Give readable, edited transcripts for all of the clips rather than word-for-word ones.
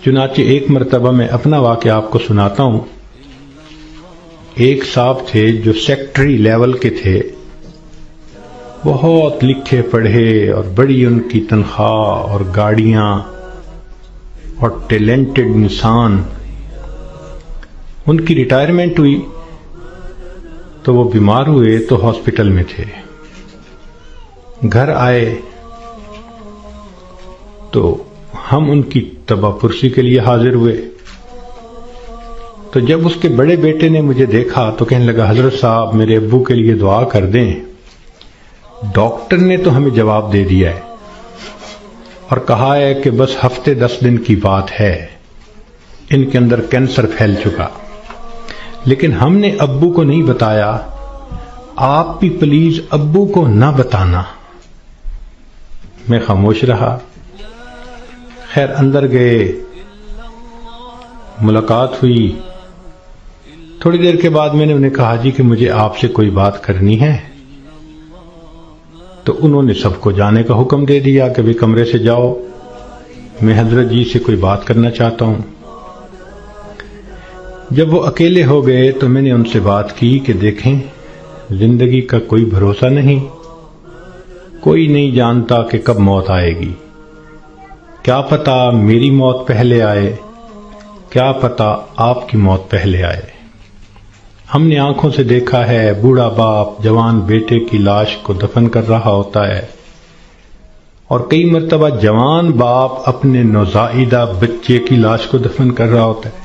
چنانچہ ایک مرتبہ میں اپنا واقعہ آپ کو سناتا ہوں. ایک صاحب تھے جو سیکٹری لیول کے تھے، بہت لکھے پڑھے اور بڑی ان کی تنخواہ اور گاڑیاں اور ٹیلنٹڈ انسان. ان کی ریٹائرمنٹ ہوئی تو وہ بیمار ہوئے تو ہاسپٹل میں تھے. گھر آئے تو ہم ان کی تباہ پرسی کے لیے حاضر ہوئے. تو جب اس کے بڑے بیٹے نے مجھے دیکھا تو کہنے لگا، حضرت صاحب میرے ابو کے لیے دعا کر دیں، ڈاکٹر نے تو ہمیں جواب دے دیا ہے اور کہا ہے کہ بس ہفتے 10 دن کی بات ہے، ان کے اندر کینسر پھیل چکا. لیکن ہم نے ابو کو نہیں بتایا، آپ بھی پلیز ابو کو نہ بتانا. میں خاموش رہا. خیر اندر گئے، ملاقات ہوئی. تھوڑی دیر کے بعد میں نے انہیں کہا جی کہ مجھے آپ سے کوئی بات کرنی ہے. تو انہوں نے سب کو جانے کا حکم دے دیا کہ بھی کمرے سے جاؤ، میں حضرت جی سے کوئی بات کرنا چاہتا ہوں. جب وہ اکیلے ہو گئے تو میں نے ان سے بات کی کہ دیکھیں، زندگی کا کوئی بھروسہ نہیں، کوئی نہیں جانتا کہ کب موت آئے گی. کیا پتا میری موت پہلے آئے، کیا پتا آپ کی موت پہلے آئے. ہم نے آنکھوں سے دیکھا ہے بوڑھا باپ جوان بیٹے کی لاش کو دفن کر رہا ہوتا ہے، اور کئی مرتبہ جوان باپ اپنے نوزائیدہ بچے کی لاش کو دفن کر رہا ہوتا ہے.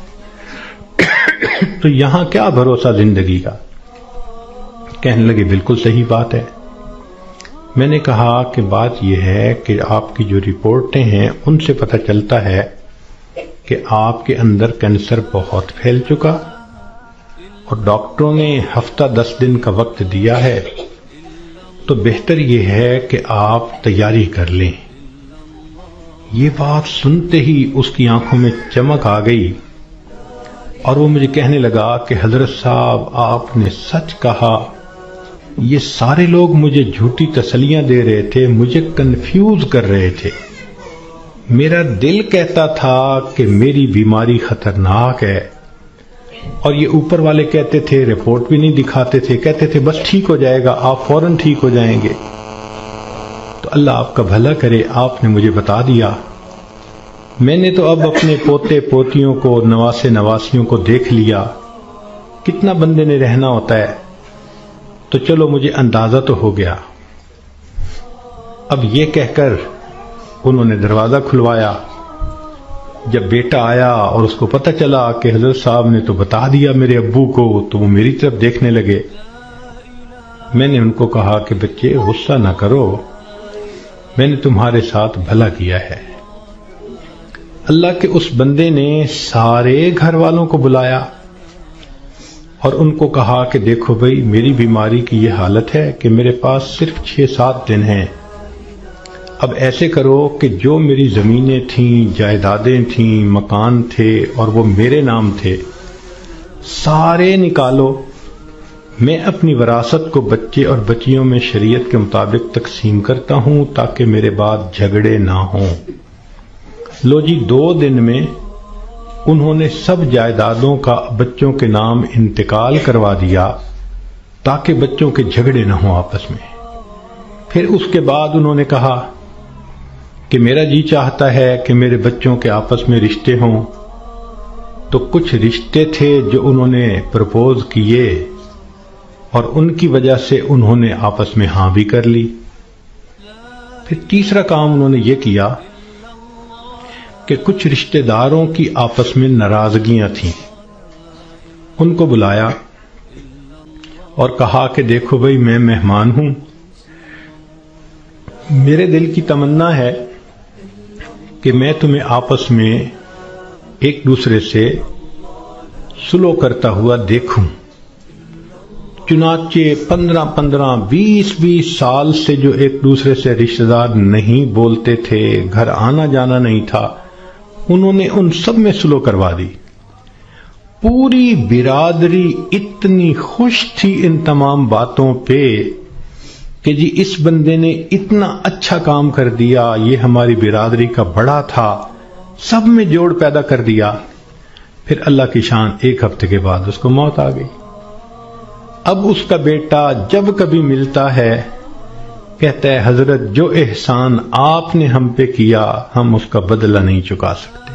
تو یہاں کیا بھروسہ زندگی کا؟ کہنے لگے بالکل صحیح بات ہے. میں نے کہا کہ بات یہ ہے کہ آپ کی جو رپورٹیں ہیں ان سے پتہ چلتا ہے کہ آپ کے اندر کینسر بہت پھیل چکا، اور ڈاکٹروں نے ہفتہ 10 دن کا وقت دیا ہے، تو بہتر یہ ہے کہ آپ تیاری کر لیں. یہ بات سنتے ہی اس کی آنکھوں میں چمک آ گئی اور وہ مجھے کہنے لگا کہ حضرت صاحب آپ نے سچ کہا، یہ سارے لوگ مجھے جھوٹی تسلیاں دے رہے تھے، مجھے کنفیوز کر رہے تھے. میرا دل کہتا تھا کہ میری بیماری خطرناک ہے، اور یہ اوپر والے کہتے تھے، رپورٹ بھی نہیں دکھاتے تھے، کہتے تھے بس ٹھیک ہو جائے گا، آپ فوراً ٹھیک ہو جائیں گے. تو اللہ آپ کا بھلا کرے، آپ نے مجھے بتا دیا. میں نے تو اب اپنے پوتے پوتیوں کو، نواسے نواسیوں کو دیکھ لیا. کتنا بندے نے رہنا ہوتا ہے، تو چلو مجھے اندازہ تو ہو گیا. اب یہ کہہ کر انہوں نے دروازہ کھلوایا. جب بیٹا آیا اور اس کو پتہ چلا کہ حضرت صاحب نے تو بتا دیا میرے ابو کو، تو وہ میری طرف دیکھنے لگے. میں نے ان کو کہا کہ بچے غصہ نہ کرو، میں نے تمہارے ساتھ بھلا کیا ہے. اللہ کے اس بندے نے سارے گھر والوں کو بلایا اور ان کو کہا کہ دیکھو بھئی، میری بیماری کی یہ حالت ہے کہ میرے پاس صرف 6-7 دن ہیں. اب ایسے کرو کہ جو میری زمینیں تھیں، جائیدادیں تھیں، مکان تھے اور وہ میرے نام تھے، سارے نکالو. میں اپنی وراثت کو بچے اور بچیوں میں شریعت کے مطابق تقسیم کرتا ہوں تاکہ میرے بعد جھگڑے نہ ہوں. لو جی، 2 دن میں انہوں نے سب جائیدادوں کا بچوں کے نام انتقال کروا دیا تاکہ بچوں کے جھگڑے نہ ہوں آپس میں. پھر اس کے بعد انہوں نے کہا کہ میرا جی چاہتا ہے کہ میرے بچوں کے آپس میں رشتے ہوں. تو کچھ رشتے تھے جو انہوں نے پرپوز کیے اور ان کی وجہ سے انہوں نے آپس میں ہاں بھی کر لی. پھر تیسرا کام انہوں نے یہ کیا کہ کچھ رشتہ داروں کی آپس میں ناراضگیاں تھیں. ان کو بلایا اور کہا کہ دیکھو بھئی، میں مہمان ہوں، میرے دل کی تمنا ہے کہ میں تمہیں آپس میں ایک دوسرے سے سلو کرتا ہوا دیکھوں. چنانچہ 15 20 سال سے جو ایک دوسرے سے رشتہ دار نہیں بولتے تھے، گھر آنا جانا نہیں تھا، انہوں نے ان سب میں سلو کروا دی. پوری برادری اتنی خوش تھی ان تمام باتوں پہ کہ جی اس بندے نے اتنا اچھا کام کر دیا، یہ ہماری برادری کا بڑا تھا، سب میں جوڑ پیدا کر دیا. پھر اللہ کی شان 1 ہفتے کے بعد اس کو موت آ گئی. اب اس کا بیٹا جب کبھی ملتا ہے کہتا ہے حضرت جو احسان آپ نے ہم پہ کیا ہم اس کا بدلہ نہیں چکا سکتے.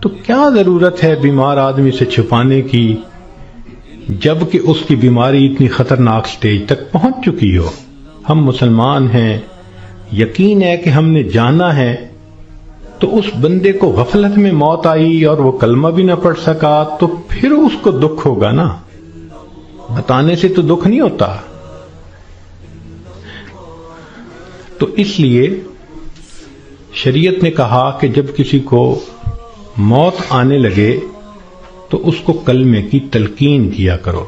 تو کیا ضرورت ہے بیمار آدمی سے چھپانے کی جبکہ اس کی بیماری اتنی خطرناک سٹیج تک پہنچ چکی ہو. ہم مسلمان ہیں، یقین ہے کہ ہم نے جانا ہے، تو اس بندے کو غفلت میں موت آئی اور وہ کلمہ بھی نہ پڑھ سکا تو پھر اس کو دکھ ہوگا نا، بتانے سے تو دکھ نہیں ہوتا. تو اس لیے شریعت نے کہا کہ جب کسی کو موت آنے لگے تو اس کو کلمے کی تلقین کیا کرو.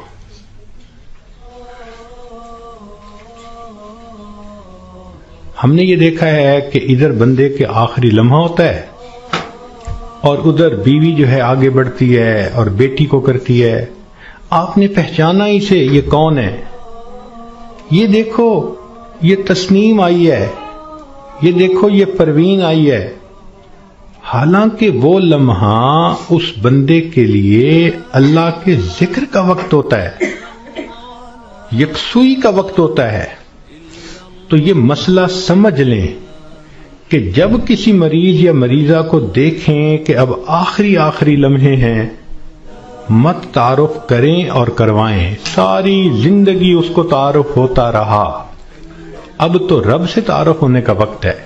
ہم نے یہ دیکھا ہے کہ ادھر بندے کے آخری لمحہ ہوتا ہے اور ادھر بیوی جو ہے آگے بڑھتی ہے اور بیٹی کو کرتی ہے آپ نے پہچانا اسے، یہ کون ہے؟ یہ دیکھو یہ تسنیم آئی ہے، یہ دیکھو یہ پروین آئی ہے. حالانکہ وہ لمحہ اس بندے کے لیے اللہ کے ذکر کا وقت ہوتا ہے، یکسوئی کا وقت ہوتا ہے. تو یہ مسئلہ سمجھ لیں کہ جب کسی مریض یا مریضہ کو دیکھیں کہ اب آخری لمحے ہیں، مت تعارف کریں اور کروائیں. ساری زندگی اس کو تعارف ہوتا رہا، اب تو رب سے تعارف ہونے کا وقت ہے.